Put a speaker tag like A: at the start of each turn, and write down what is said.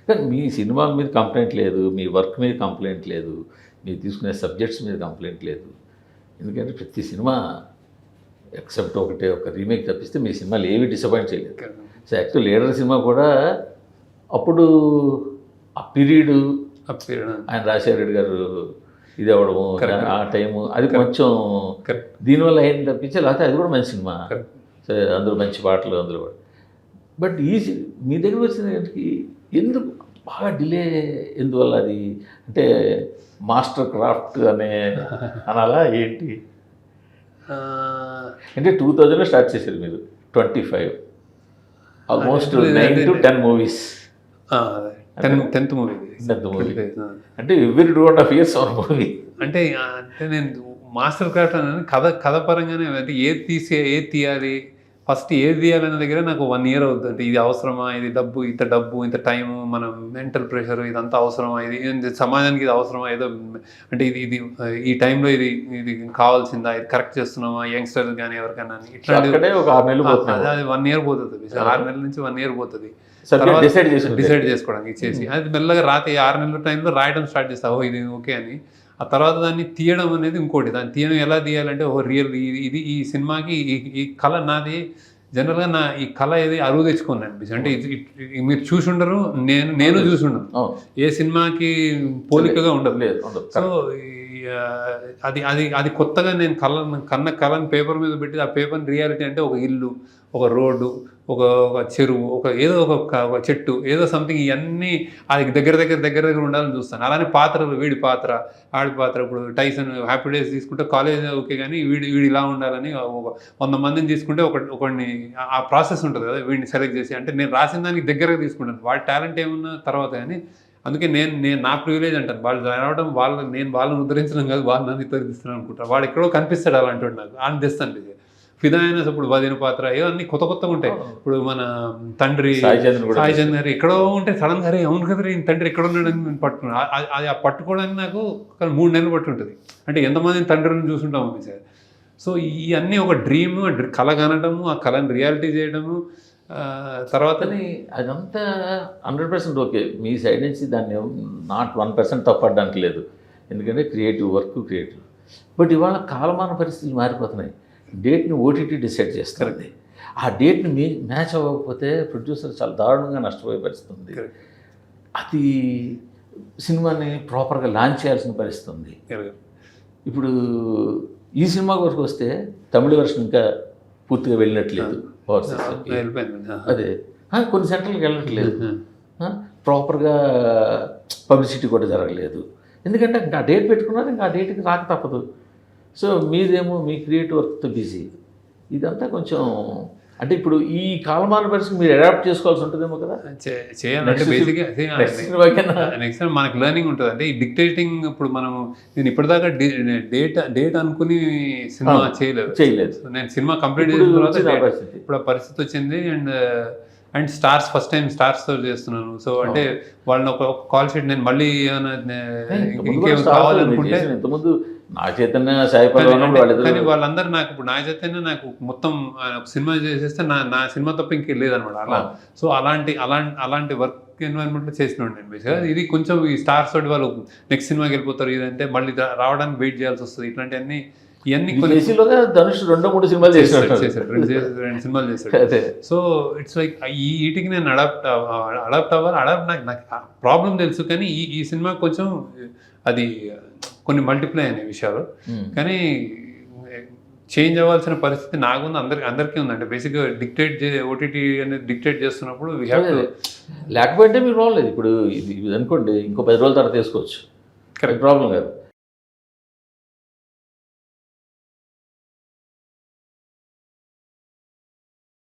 A: కానీ మీ సినిమాల మీద కంప్లైంట్ లేదు, మీ వర్క్ మీద కంప్లైంట్ లేదు, మీరు తీసుకునే సబ్జెక్ట్స్ మీద కంప్లైంట్ లేదు. ఎందుకంటే ప్రతి సినిమా ఎక్సెప్ట్ ఒక రీమేక్ తప్పిస్తే మీ సినిమాలు ఏవి డిసప్పాయింట్ చేయలేదు. సో యాక్చువల్ లీడర్ సినిమా కూడా అప్పుడు ఆ పీరియడ్ ఆయన రాజశేఖర రెడ్డి గారు ఇది అవ్వడము ఆ టైము అది కొంచెం దీనివల్ల అయింది తప్పించి, లేకపోతే అది కూడా మంచి సినిమా. సో అందులో మంచి పాటలు అందులో కూడా. బట్ మీ దగ్గర వచ్చినకి ఎందుకు బాగా డిలే, ఎందువల్ల అది అంటే మాస్టర్ క్రాఫ్ట్ అనాలా ఏంటి? అంటే 2000 స్టార్ట్ చేశారు మీరు, 25 almost 9 to 10 movies.
B: 10th movie
A: అంటే ఎవ్రీ 2.5 years ఒక మూవీ.
B: అంటే నేను మాస్టర్ క్రాఫ్ట్ అని కథ పరంగానే అంటే ఏది తీయాలి, ఫస్ట్ ఏది తీయాలనే దగ్గర నాకు 1 year అవుతుంది. అంటే ఇది అవసరమా, ఇది డబ్బు ఇంత టైము, మన మెంటల్ ప్రెషర్, ఇదంతా అవసరమా, ఇది సమాజానికి ఇది అవసరమా, ఏదో అంటే ఇది ఈ టైంలో ఇది కావాల్సిందా, ఇది కరెక్ట్ చేస్తున్నామా యంగ్స్టర్స్ కానీ ఎవరికైనా ఇట్లాంటి
A: ఒక 6 నెలలు
B: అది 1 year పోతుంది. 6 నెలల నుంచి 1 year పోతుంది
A: డిసైడ్
B: చేసుకోవడానికి ఇచ్చేసి. అది మెల్లగా 6 నెలల టైంలో రాయడం స్టార్ట్ చేస్తావు ఇది ఓకే అని. ఆ తర్వాత దాన్ని తీయడం అనేది ఇంకోటి. దాన్ని తీయడం ఎలా తీయాలంటే రియల్ ఇది ఈ సినిమాకి ఈ కళ నాది. జనరల్గా ఈ కళ ఏది అరువు తెచ్చుకోండి అనిపించింది. అంటే మీరు చూసి ఉండరు, నేను చూసి ఉండను, ఏ సినిమాకి పోలికగా ఉండదు. సో అది కొత్తగా నేను కళను పేపర్ మీద పెట్టి ఆ పేపర్ని రియాలిటీ అంటే ఒక ఇల్లు, ఒక రోడ్డు, ఒక చెరువు, ఏదో ఒక చెట్టు, ఏదో సంథింగ్, ఇవన్నీ అది దగ్గర ఉండాలని చూస్తాను. అలానే పాత్రలు, వీడి పాత్ర, ఆడి పాత్ర. ఇప్పుడు టైసన్ హ్యాపీ డేస్ తీసుకుంటే కాలేజ్ ఓకే, కానీ వీడు ఇలా ఉండాలని 100 మందిని తీసుకుంటే ఒకడిని ఆ ప్రాసెస్ ఉంటుంది కదా, వీడిని సెలెక్ట్ చేసి. అంటే నేను రాసిన దానికి దగ్గరగా తీసుకుంటాను, వాడి టాలెంట్ ఏమున్నా తర్వాత. కానీ అందుకే నేను నా ప్రివిలేజ్ అంటాను. వాళ్ళు రావడం నేను వాళ్ళని ఉద్ధరించడం కాదు, వాళ్ళు నన్ను ఉద్ధరిస్తున్నాను అనుకుంటాను. వాడు ఎక్కడో కనిపిస్తాడు అలాంటి నాకు అని తెస్తాను. ఫిదా అయినా ఇప్పుడు 10 పాత్ర అన్నీ కొత్తగా ఉంటాయి. ఇప్పుడు మన తండ్రి సాయి చంద్ర ఎక్కడో ఉంటే సడన్ గా అవును కదా ఈయన తండ్రి ఎక్కడ ఉన్నాడని నేను పట్టుకున్నాను. అది ఆ పట్టుకోవడానికి నాకు 3 నెలలు పట్టుంటుంది. అంటే ఎంతమంది తండ్రిని చూసుంటాము సార్. సో ఇవన్నీ ఒక డ్రీమ్, కళ కనడము, ఆ కళని రియాలిటీ చేయడము. తర్వాతని
A: అదంతా 100% ఓకే. మీ సైడ్ నుంచి దాన్ని నాట్ 1% తప్పడానికి లేదు. ఎందుకంటే క్రియేటివ్ వర్క్ క్రియేటివ్. బట్ ఇవాళ కాలమాన పరిస్థితులు మారిపోతున్నాయి. డేట్ని ఓటీటీ డిసైడ్ చేస్తుంది. ఆ డేట్ని మ్యాచ్ అవ్వకపోతే ప్రొడ్యూసర్ చాలా దారుణంగా నష్టపోయే పరిస్థితి ఉంది. అది సినిమాని ప్రాపర్గా లాంచ్ చేయాల్సిన పరిస్థితి ఉంది. ఇప్పుడు ఈ సినిమా వరకు వస్తే తమిళ వర్షన్ ఇంకా పూర్తిగా వెళ్ళినట్లేదు. అదే కొన్ని సెంటర్లకు వెళ్ళట్లేదు, ప్రాపర్గా పబ్లిసిటీ కూడా జరగలేదు. ఎందుకంటే ఇంకా డేట్ పెట్టుకున్నారు, ఇంకా ఆ డేట్కి రాక తప్పదు. సో మీదేమో మీ క్రియేటివ్ వర్క్తో బిజీ. ఇదంతా కొంచెం అంటే ఇప్పుడు ఈ కాలమాన పరిస్థితి మీరు అడాప్ట్ చేసుకోవాల్సి ఉంటుందేమో కదా.
B: చేయాలంటే బేసిక్గా నెక్స్ట్ మనకు లెర్నింగ్ ఉంటుంది. అంటే ఈ డిక్టేటింగ్ ఇప్పుడు మనం నేను ఇప్పటిదాకా డేట్ అనుకుని సినిమా చేయలేదు. నేను సినిమా కంప్లీట్ చేసిన తర్వాత ఇప్పుడు ఆ పరిస్థితి వచ్చింది. అండ్ స్టార్స్ ఫస్ట్ టైం స్టార్స్తో చేస్తున్నాను. సో అంటే వాళ్ళని ఒక కాల్ షీట్ నేను మళ్ళీ ఇంకేం కావాలనుకుంటే
A: ఇంతకుముందు నా చైతన్య సాయి
B: కానీ వాళ్ళందరూ నాకు ఇప్పుడు నా చైతన్య నాకు మొత్తం సినిమా చేసేస్తే నా సినిమా తప్ప ఇంకేం లేదనమాట అలా. సో అలాంటి వర్క్ ఎన్వైరన్మెంట్లో చేసినాడు నేను బేసిక్గా. ఇది కొంచెం ఈ స్టార్స్ తోటి వాళ్ళు నెక్స్ట్ సినిమాకి వెళ్ళిపోతారు, ఇదంటే మళ్ళీ రావడానికి వెయిట్ చేయాల్సి వస్తుంది. ఇట్లాంటివన్నీ
A: ఇవన్నీ ధనుష్ 2-3 సినిమాలు చేశాడు,
B: 2 సినిమాలు చేశాడు. సో ఇట్స్ లైక్ వీటికి నేను అడాప్ట్ అవ్వాలి. నాకు ప్రాబ్లం తెలుసు, కానీ ఈ సినిమా కొంచెం అది కొన్ని మల్టిప్లై అనే విషయాలు. కానీ చేంజ్ అవ్వాల్సిన పరిస్థితి నాకుంది, అందరికీ ఉంది. అంటే బేసిక్గా ఓటీటీ అనేది డిక్టేట్ చేస్తున్నప్పుడు వీ హ్యావ్ టు.
A: లేకపోతే మీరు ప్రాబ్లం లేదు. ఇప్పుడు ఇది అనుకోండి, ఇంకో 10 రోజుల తర్వాత తీసుకోవచ్చు, కరెక్ట్ ప్రాబ్లం కాదు.